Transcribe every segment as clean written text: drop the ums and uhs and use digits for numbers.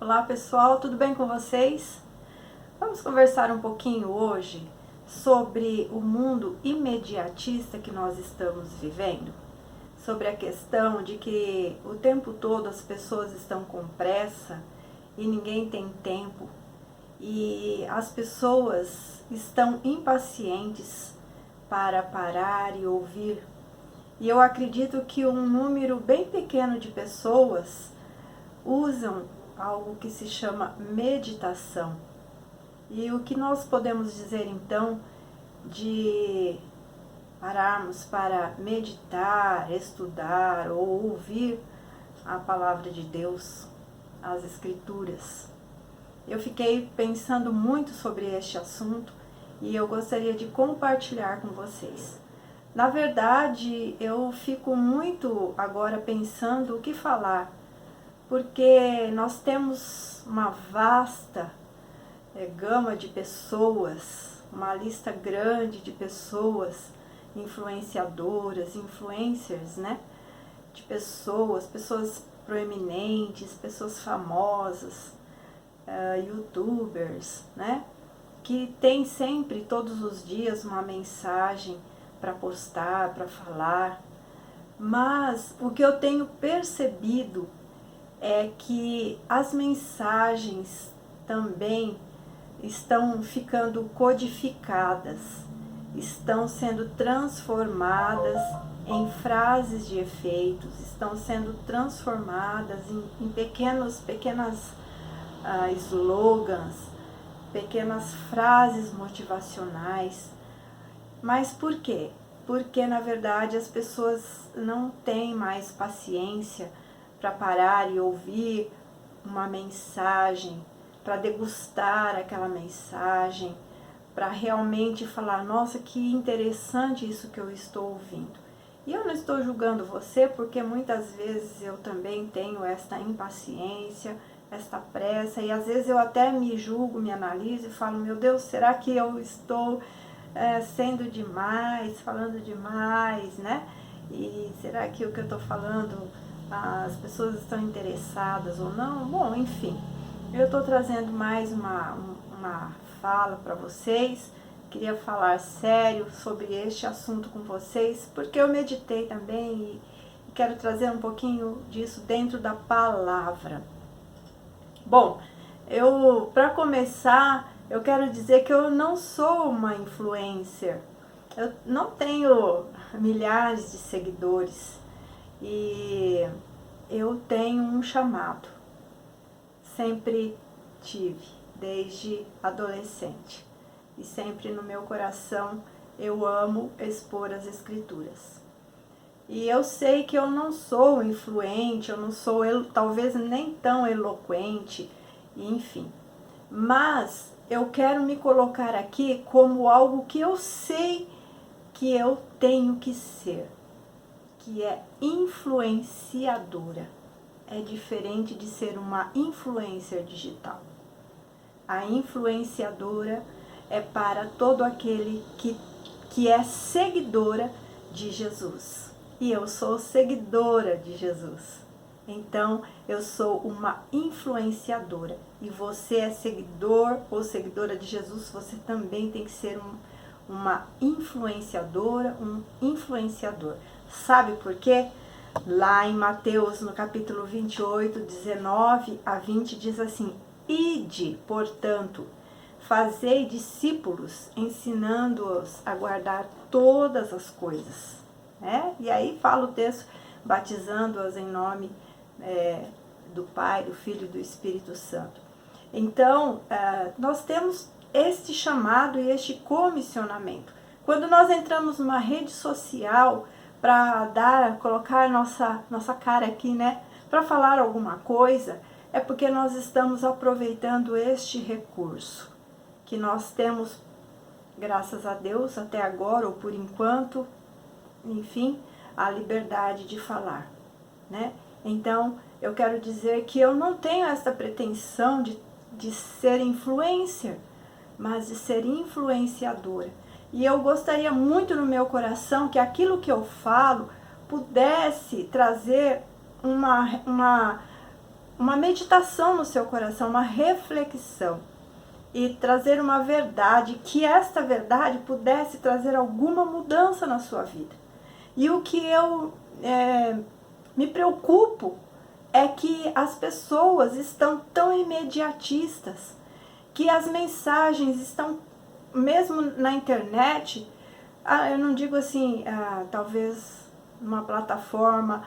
Olá pessoal, tudo bem com vocês? Vamos conversar um pouquinho hoje sobre o mundo imediatista que nós estamos vivendo, sobre a questão de que o tempo todo as pessoas estão com pressa e ninguém tem tempo, e as pessoas estão impacientes para parar e ouvir. E eu acredito que um número bem pequeno de pessoas usam algo que se chama meditação. E o que nós podemos dizer então de pararmos para meditar, estudar ou ouvir a palavra de Deus, as Escrituras? Eu fiquei pensando muito sobre este assunto e eu gostaria de compartilhar com vocês. Na verdade, eu fico muito agora pensando o que falar, porque nós temos uma vasta gama de pessoas, uma lista grande de pessoas influenciadoras, influencers, né? De pessoas proeminentes, pessoas famosas, youtubers, né? Que tem sempre, todos os dias, uma mensagem para postar, para falar. Mas o que eu tenho percebido é que as mensagens também estão ficando codificadas, estão sendo transformadas em frases de efeitos, estão sendo transformadas em pequenas slogans, pequenas frases motivacionais. Mas por quê? Porque na verdade as pessoas não têm mais paciência para parar e ouvir uma mensagem, para degustar aquela mensagem, para realmente falar, nossa, que interessante isso que eu estou ouvindo. E eu não estou julgando você, porque muitas vezes eu também tenho esta impaciência, esta pressa, e às vezes eu até me julgo, me analiso e falo, meu Deus, será que eu estou sendo demais, falando demais, né? E será que o que eu estou falando, as pessoas estão interessadas ou não? Bom, enfim, eu estou trazendo mais uma fala para vocês. Queria falar sério sobre este assunto com vocês, porque eu meditei também e quero trazer um pouquinho disso dentro da palavra. Bom, para começar, eu quero dizer que eu não sou uma influencer. Eu não tenho milhares de seguidores e eu tenho um chamado. Sempre tive, desde adolescente. E sempre no meu coração eu amo expor as Escrituras. E eu sei que eu não sou influente, eu não sou talvez nem tão eloquente, enfim. Mas eu quero me colocar aqui como algo que eu sei que eu tenho que ser, que é influenciadora. É diferente de ser uma influencer digital. A influenciadora é para todo aquele que é seguidora de Jesus. E eu sou seguidora de Jesus. Então, eu sou uma influenciadora. E você é seguidor ou seguidora de Jesus, você também tem que ser uma influenciadora, um influenciador. Sabe por quê? Lá em Mateus, no capítulo 28, 19 a 20, diz assim: Ide, portanto, fazei discípulos, ensinando-os a guardar todas as coisas. E aí fala o texto, batizando-os em nome do Pai, do Filho e do Espírito Santo. Então, nós temos este chamado e este comissionamento. Quando nós entramos numa rede social para colocar nossa cara aqui, né, para falar alguma coisa, é porque nós estamos aproveitando este recurso que nós temos, graças a Deus, até agora, ou por enquanto, enfim, a liberdade de falar, né? Então, eu quero dizer que eu não tenho essa pretensão de ser influencer, mas de ser influenciadora. E eu gostaria muito no meu coração que aquilo que eu falo pudesse trazer uma uma meditação no seu coração, uma reflexão, e trazer uma verdade, que esta verdade pudesse trazer alguma mudança na sua vida. E o que eu me preocupo é que as pessoas estão tão imediatistas, que as mensagens estão, mesmo na internet, eu não digo assim, talvez numa plataforma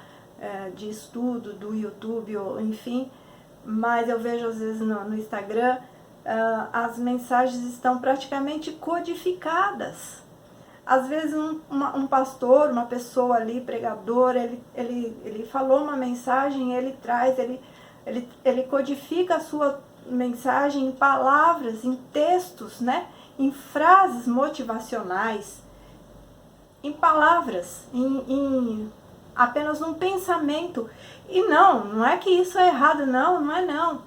de estudo do YouTube, ou enfim, mas eu vejo às vezes no Instagram, as mensagens estão praticamente codificadas. Às vezes um pastor, uma pessoa ali, pregador, ele falou uma mensagem, ele traz, ele codifica a sua mensagem em palavras, em textos, né? Em frases motivacionais, em palavras, em apenas um pensamento. E não é que isso é errado, não é não.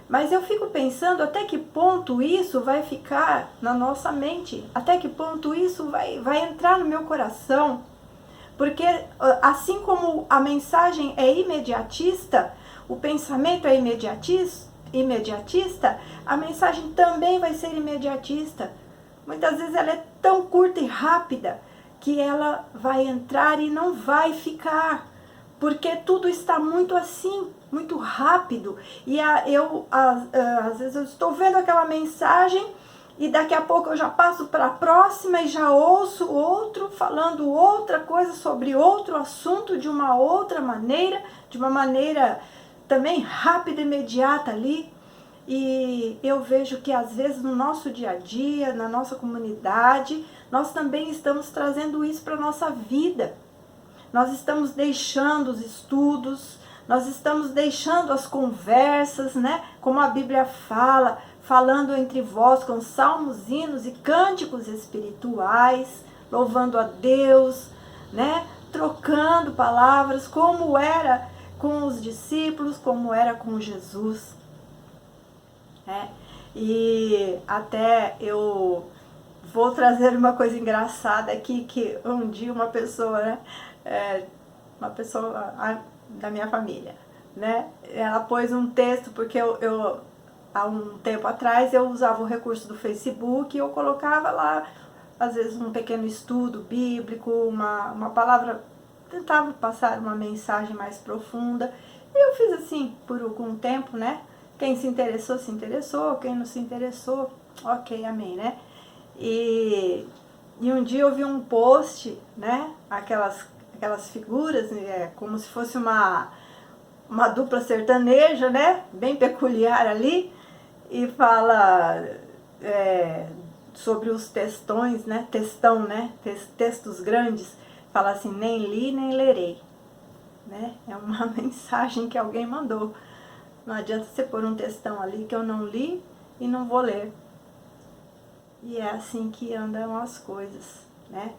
Mas eu fico pensando até que ponto isso vai ficar na nossa mente, até que ponto isso vai entrar no meu coração. Porque assim como a mensagem é imediatista, o pensamento é imediatista, a mensagem também vai ser imediatista. Muitas vezes ela é tão curta e rápida que ela vai entrar e não vai ficar, porque tudo está muito assim, muito rápido. E às vezes eu estou vendo aquela mensagem e daqui a pouco eu já passo para a próxima e já ouço outro falando outra coisa sobre outro assunto de uma outra maneira, de uma maneira também rápida e imediata ali. E eu vejo que às vezes no nosso dia a dia, na nossa comunidade, nós também estamos trazendo isso para a nossa vida. Nós estamos deixando os estudos, nós estamos deixando as conversas, né? Como a Bíblia fala, falando entre vós com salmos, hinos e cânticos espirituais, louvando a Deus, né? Trocando palavras, como era com os discípulos, como era com Jesus. E até eu vou trazer uma coisa engraçada aqui, que um dia uma pessoa, né? Uma pessoa da minha família, né? Ela pôs um texto, porque eu há um tempo atrás eu usava o recurso do Facebook e eu colocava lá, às vezes, um pequeno estudo bíblico, uma palavra, tentava passar uma mensagem mais profunda. E eu fiz assim por algum tempo, né? Quem se interessou, quem não se interessou, ok, amém, né? E um dia eu vi um post, né? Aquelas figuras, como se fosse uma dupla sertaneja, né? Bem peculiar ali, e fala sobre os textões, né? Textão, né? Textos grandes, fala assim, nem li, nem lerei, né? É uma mensagem que alguém mandou. Não adianta você pôr um textão ali que eu não li e não vou ler. E é assim que andam as coisas, né?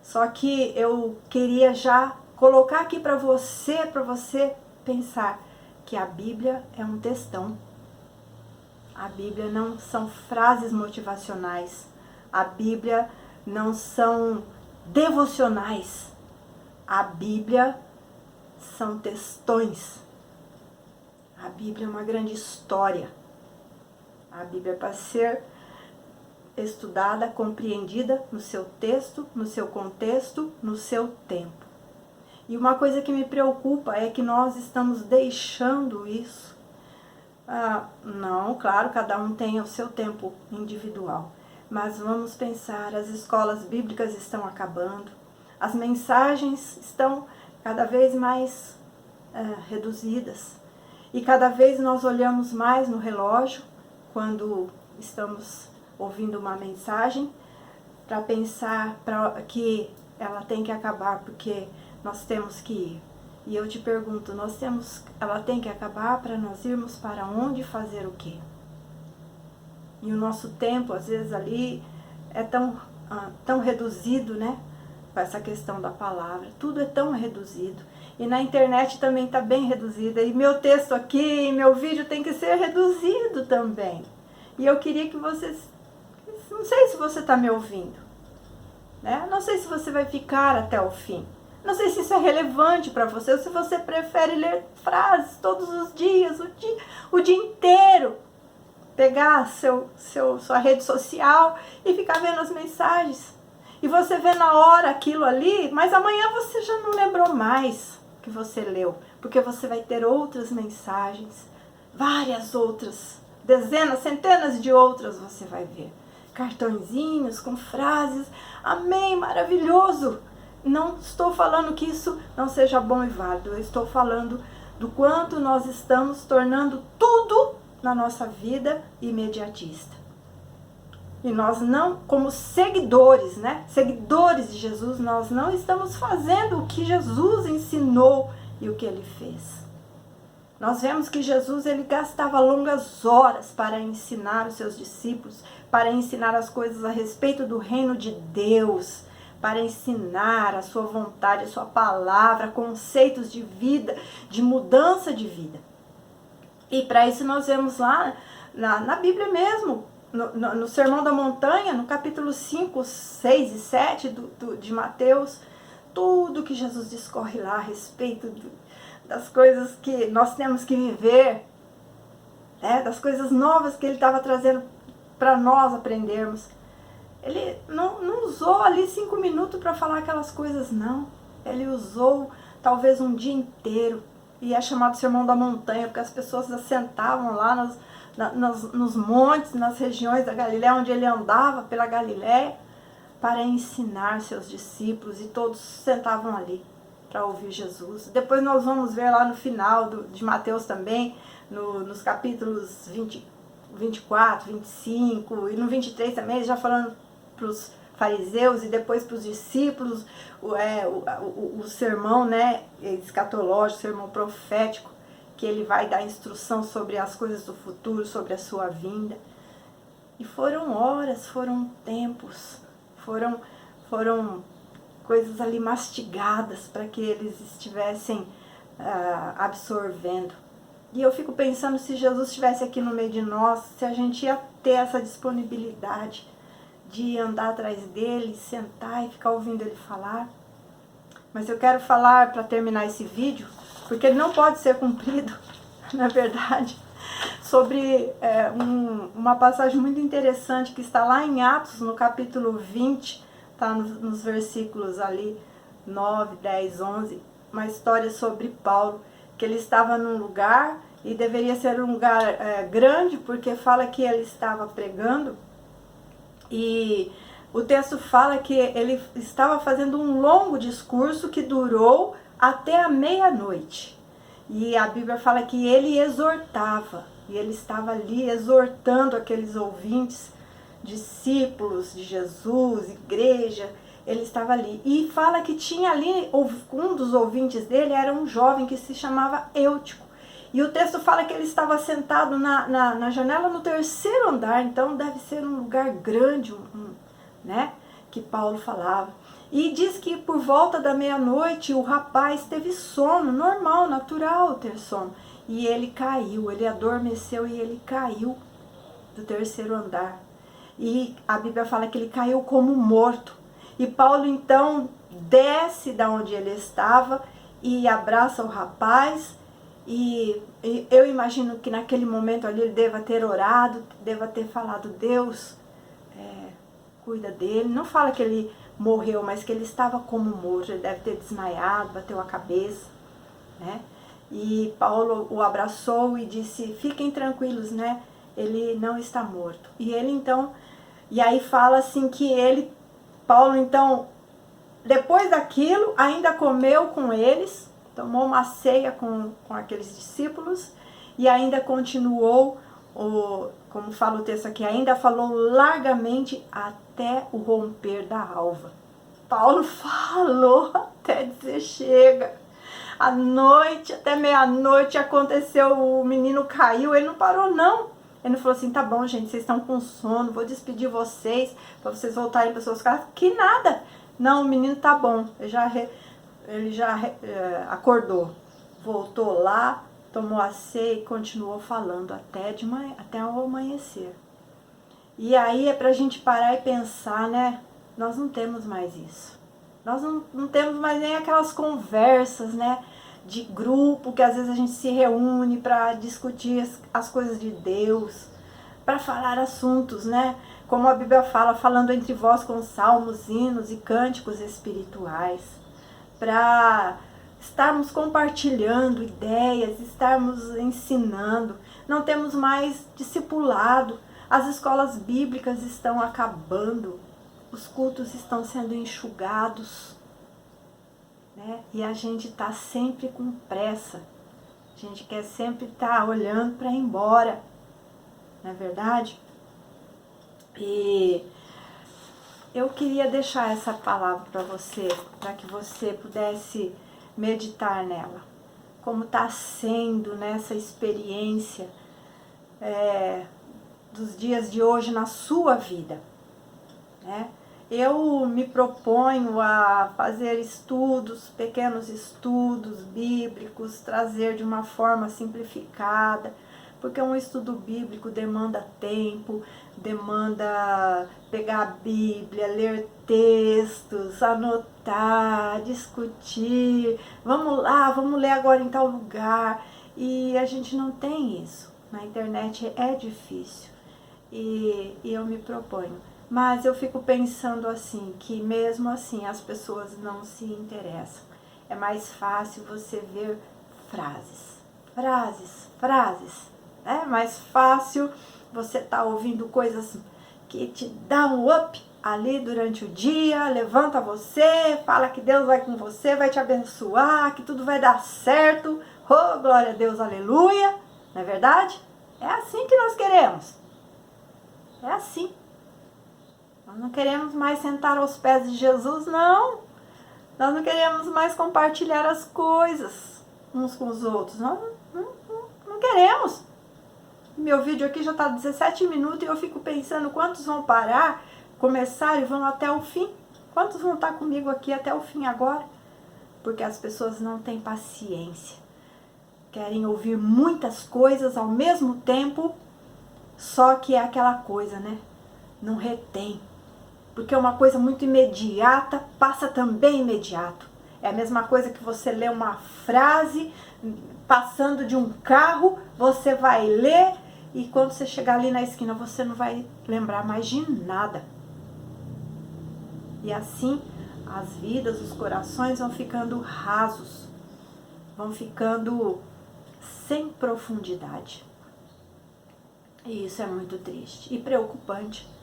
Só que eu queria já colocar aqui para você pensar que a Bíblia é um textão. A Bíblia não são frases motivacionais. A Bíblia não são devocionais. A Bíblia são textões. A Bíblia é uma grande história. A Bíblia é para ser estudada, compreendida no seu texto, no seu contexto, no seu tempo. E uma coisa que me preocupa é que nós estamos deixando isso. Não, claro, cada um tem o seu tempo individual. Mas vamos pensar, as escolas bíblicas estão acabando, as mensagens estão cada vez mais reduzidas. E cada vez nós olhamos mais no relógio, quando estamos ouvindo uma mensagem, para pensar que ela tem que acabar, porque nós temos que ir. E eu te pergunto, ela tem que acabar para nós irmos para onde, fazer o quê? E o nosso tempo, às vezes, ali é tão reduzido, né? Com essa questão da palavra. Tudo é tão reduzido. E na internet também está bem reduzida. E meu texto aqui, meu vídeo tem que ser reduzido também. E eu queria que vocês... Não sei se você está me ouvindo, né? Não sei se você vai ficar até o fim. Não sei se isso é relevante para você, ou se você prefere ler frases todos os dias, o dia inteiro. Pegar sua rede social e ficar vendo as mensagens. E você vê na hora aquilo ali, mas amanhã você já não lembrou mais que você leu. Porque você vai ter outras mensagens, várias outras, dezenas, centenas de outras você vai ver. Cartõezinhos com frases, amém, maravilhoso. Não estou falando que isso não seja bom e válido, eu estou falando do quanto nós estamos tornando tudo na nossa vida imediatista. E nós não, como seguidores, né? Seguidores de Jesus, nós não estamos fazendo o que Jesus ensinou e o que ele fez. Nós vemos que Jesus, ele gastava longas horas para ensinar os seus discípulos, para ensinar as coisas a respeito do reino de Deus, para ensinar a sua vontade, a sua palavra, conceitos de vida, de mudança de vida. E para isso nós vemos lá na Bíblia mesmo, no Sermão da Montanha, no capítulo 5, 6 e 7 de Mateus, tudo que Jesus discorre lá a respeito das coisas que nós temos que viver, né, das coisas novas que ele estava trazendo para nós aprendermos. Ele não usou ali 5 minutos para falar aquelas coisas, não. Ele usou talvez um dia inteiro. E é chamado Sermão da Montanha, porque as pessoas assentavam lá nos montes, nas regiões da Galiléia, onde ele andava pela Galiléia, para ensinar seus discípulos, e todos sentavam ali para ouvir Jesus. Depois nós vamos ver lá no final de Mateus também, nos capítulos 24, 25 e no 23 também, ele já falando para os fariseus e depois para os discípulos, o sermão, né, escatológico, sermão profético, que ele vai dar instrução sobre as coisas do futuro, sobre a sua vinda. E foram horas, foram tempos, foram coisas ali mastigadas para que eles estivessem absorvendo. E eu fico pensando, se Jesus estivesse aqui no meio de nós, se a gente ia ter essa disponibilidade de andar atrás dele, sentar e ficar ouvindo ele falar. Mas eu quero falar, para terminar esse vídeo, porque ele não pode ser cumprido, na verdade, sobre uma passagem muito interessante que está lá em Atos, no capítulo 20, está nos versículos ali 9, 10, 11, uma história sobre Paulo, que ele estava num lugar, e deveria ser um lugar grande, porque fala que ele estava pregando, e o texto fala que ele estava fazendo um longo discurso que durou até a meia-noite. E a Bíblia fala que ele exortava, e ele estava ali exortando aqueles ouvintes, discípulos de Jesus, igreja, ele estava ali. E fala que tinha ali, um dos ouvintes dele era um jovem que se chamava Eutico. E o texto fala que ele estava sentado na janela no 3º andar, então deve ser um lugar grande, né, que Paulo falava. E diz que por volta da meia-noite o rapaz teve sono, normal, natural ter sono. E ele caiu, ele adormeceu e ele caiu do 3º andar. E a Bíblia fala que ele caiu como morto. E Paulo então desce da onde ele estava e abraça o rapaz. E eu imagino que naquele momento ali ele deva ter orado, deva ter falado, Deus, cuida dele. Não fala que ele morreu, mas que ele estava como morto, ele deve ter desmaiado, bateu a cabeça, né? E Paulo o abraçou e disse, fiquem tranquilos, né? Ele não está morto. E ele então, e aí fala assim que Paulo então, depois daquilo, ainda comeu com eles, tomou uma ceia com aqueles discípulos e ainda continuou, como fala o texto aqui, ainda falou largamente até o romper da alva. Paulo falou até dizer chega. À noite, até meia-noite aconteceu, o menino caiu, ele não parou não. Ele não falou assim, tá bom gente, vocês estão com sono, vou despedir vocês, para vocês voltarem para suas casas. Que nada. Não, o menino tá bom, ele já acordou, voltou lá, tomou a ceia e continuou falando até o amanhecer. E aí é pra gente parar e pensar, né? Nós não temos mais isso. Nós não temos mais nem aquelas conversas, né, de grupo, que às vezes a gente se reúne para discutir as coisas de Deus, para falar assuntos, né, como a Bíblia fala, falando entre vós com salmos, hinos e cânticos espirituais, para estarmos compartilhando ideias, estarmos ensinando. Não temos mais discipulado, as escolas bíblicas estão acabando, os cultos estão sendo enxugados, né? E a gente está sempre com pressa, a gente quer sempre estar olhando para ir embora, não é verdade? E eu queria deixar essa palavra para você, para que você pudesse meditar nela. Como está sendo nessa experiência dos dias de hoje na sua vida, né? Eu me proponho a fazer estudos, pequenos estudos bíblicos, trazer de uma forma simplificada, porque um estudo bíblico demanda tempo, demanda pegar a Bíblia, ler textos, anotar, discutir, vamos lá, vamos ler agora em tal lugar, e a gente não tem isso. Na internet é difícil, e eu me proponho. Mas eu fico pensando assim, que mesmo assim as pessoas não se interessam. É mais fácil você ver frases. É mais fácil você estar ouvindo coisas que te dão um up ali durante o dia, levanta você, fala que Deus vai com você, vai te abençoar, que tudo vai dar certo. Oh, glória a Deus, aleluia. Não é verdade? É assim que nós queremos. É assim. Nós não queremos mais sentar aos pés de Jesus, não. Nós não queremos mais compartilhar as coisas uns com os outros. Nós não queremos. Meu vídeo aqui já está 17 minutos e eu fico pensando quantos vão parar, começar e vão até o fim. Quantos vão estar comigo aqui até o fim agora? Porque as pessoas não têm paciência. Querem ouvir muitas coisas ao mesmo tempo, só que é aquela coisa, né? Não retém. Porque uma coisa muito imediata passa também imediato. É a mesma coisa que você lê uma frase passando de um carro, você vai ler e quando você chegar ali na esquina você não vai lembrar mais de nada. E assim as vidas, os corações vão ficando rasos, vão ficando sem profundidade. E isso é muito triste e preocupante.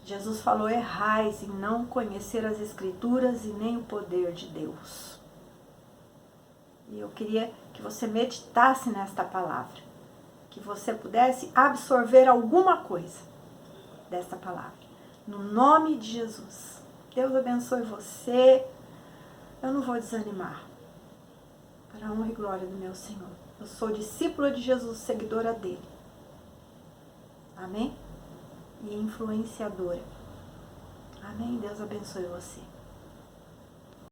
Jesus falou: errais em não conhecer as Escrituras e nem o poder de Deus. E eu queria que você meditasse nesta palavra, que você pudesse absorver alguma coisa desta palavra. No nome de Jesus. Deus abençoe você. Eu não vou desanimar. Para a honra e glória do meu Senhor. Eu sou discípula de Jesus, seguidora dele. Amém? E influenciadora. Amém? Deus abençoe você.